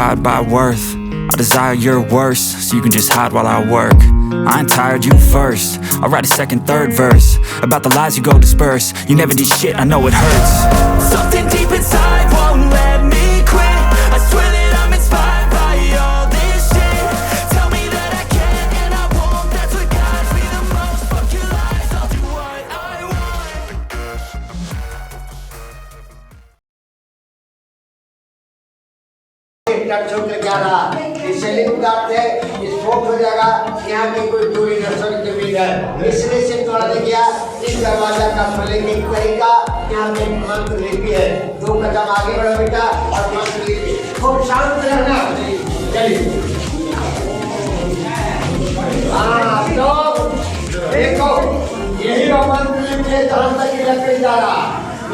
justified by worth. I desire your worst, so you can just hide while I work. I ain't tired, you first. I'll write a second, third verse about the lies you go disperse. You never did shit, I know it hurts. Something deep inside won't let me quit. I swear that I'm inspired by all this shit. Tell me that I can and I won't. That's what guides me the most. Fuck your lies, I'll do what I want. Sport हो जाएगा। यहाँ की कोई दूरी nursery जमीन है, इसलिए से तोड़ा गया। इस दरवाजा का खोलने की तरीका यहाँ पे मंत्र लिपि है। 2 कदम आगे बढ़ो बेटा और मंत्र लिपि खूब शांत रहना। चलिए हाँ तो देखो यही मंत्र लिपि है। धर्म तक की लकड़ी जा रहा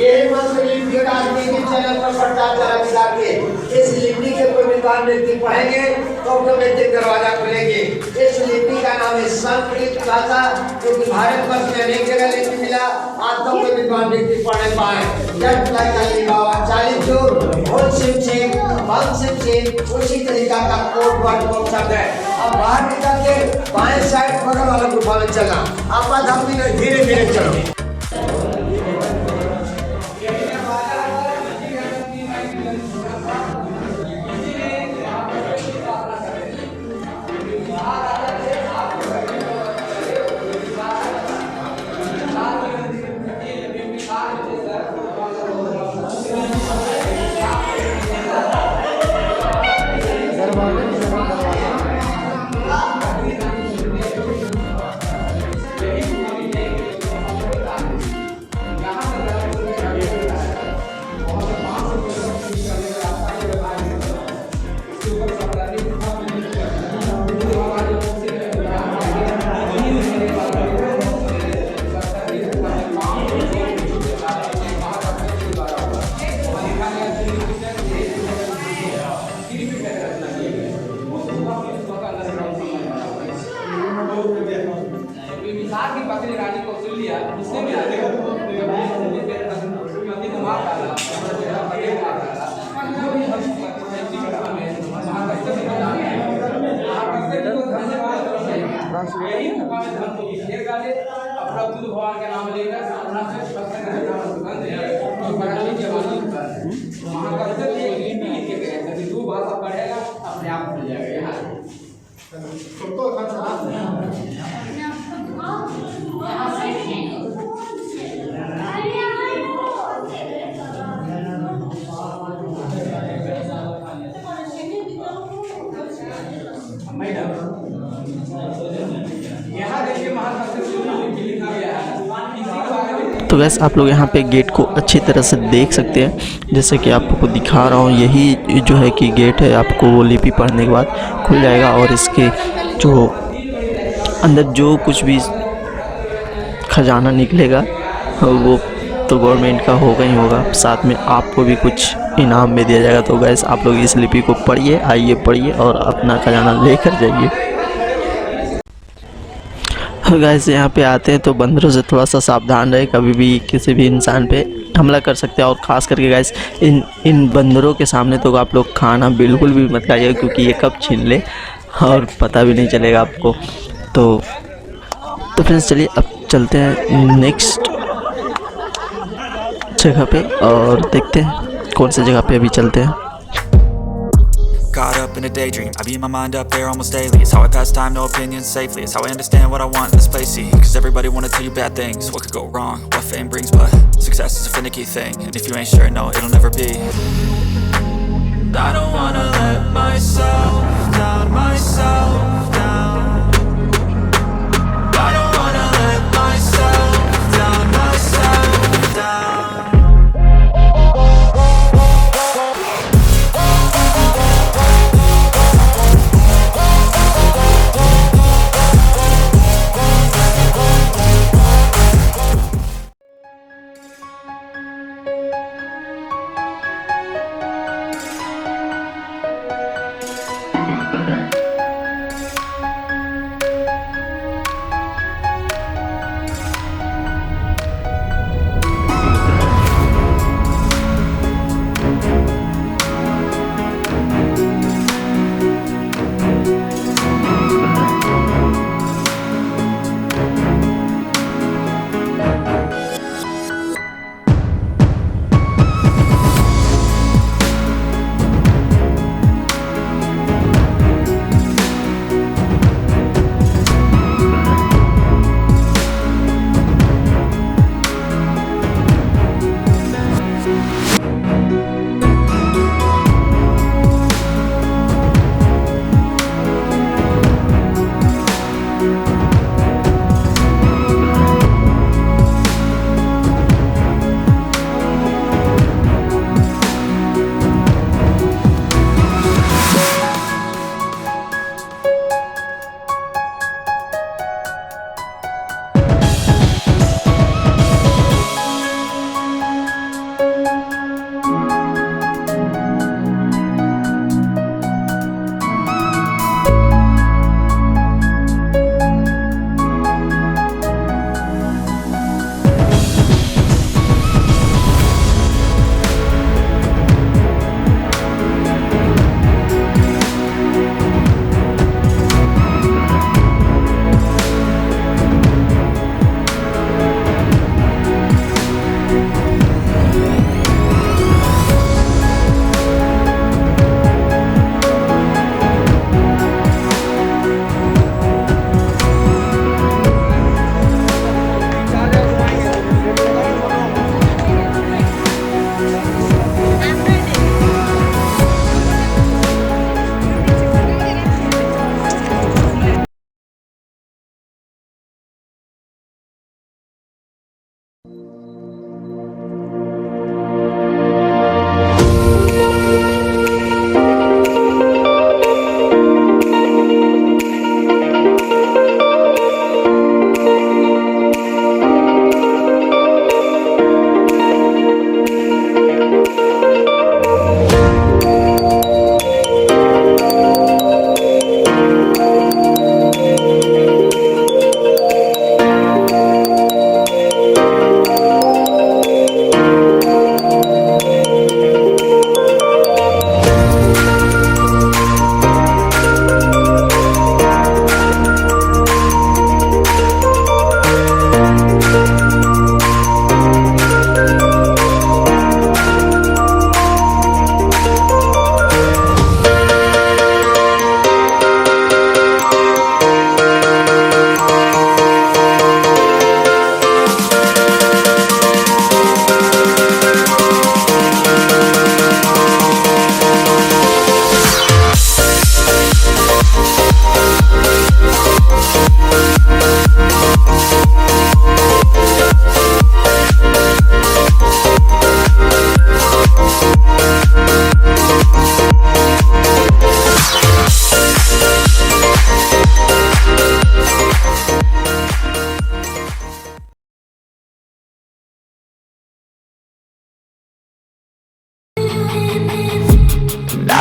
यही मंत्र लिपि राजनीतिक चैनल पर प्रचार करा के इस लिपि के कोई विद्वान व्यक्ति पढ़ेंगे तो ऑटोमेटिक दरवाजा खुलेंगे। इस लिपि का नाम है संस्कृत भाषा, क्योंकि भारतवर्ष में अनेक जगह लिपि मिला, आज तो कोई विद्वान व्यक्ति पढ़ पाए। जब तक बाबा 40 जोर भोज शिव सिंह बंग शिव सिंह उसी तरीका का कोड वर्ड को शब्द है। अब बाहर निकल के बाएं साइड बगल वाला गुफा में चलना। आप धीरे धीरे चलो। भगवान के नाम लेकर भाषा पढ़ेगा अपने आप खुल जाएगा। तो गैस आप लोग यहाँ पे गेट को अच्छी तरह से देख सकते हैं, जैसे कि आपको दिखा रहा हूँ। यही जो है कि गेट है, आपको वो लिपि पढ़ने के बाद खुल जाएगा और इसके जो अंदर जो कुछ भी खजाना निकलेगा वो तो गवर्नमेंट का होगा ही होगा, साथ में आपको भी कुछ इनाम में दिया जाएगा। तो गैस आप लोग इस लिपि को पढ़िए, आइए पढ़िए और अपना खजाना लेकर जाइए। गैस यहाँ पे आते हैं तो बंदरों से थोड़ा सा सावधान रहे, कभी भी किसी भी इंसान पे हमला कर सकते हैं। और ख़ास करके गैस इन बंदरों के सामने तो आप लोग खाना बिल्कुल भी मत खाइए, क्योंकि ये कब छीन ले और पता भी नहीं चलेगा आपको। तो फ्रेंड्स चलिए अब चलते हैं नेक्स्ट जगह पे और देखते हैं कौन सी जगह पे अभी चलते हैं। Caught up in a daydream, I beat my mind up there almost daily. It's how I pass time, no opinions safely. It's how I understand what I want in this place, see. Cause everybody wanna tell you bad things, what could go wrong, what fame brings. But success is a finicky thing, and if you ain't sure, no, it'll never be. I don't wanna let myself down, myself down. I don't wanna let myself down, myself down.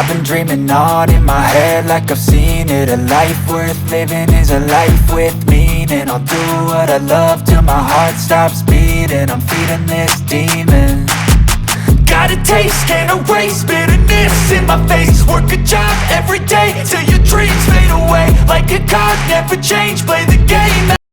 I've been dreaming on in my head like I've seen it. A life worth living is a life with meaning. I'll do what I love till my heart stops beating. I'm feeding this demon. Got a taste, can't erase bitterness in my face. Work a job every day till your dreams fade away. Like a card, never change, play the game.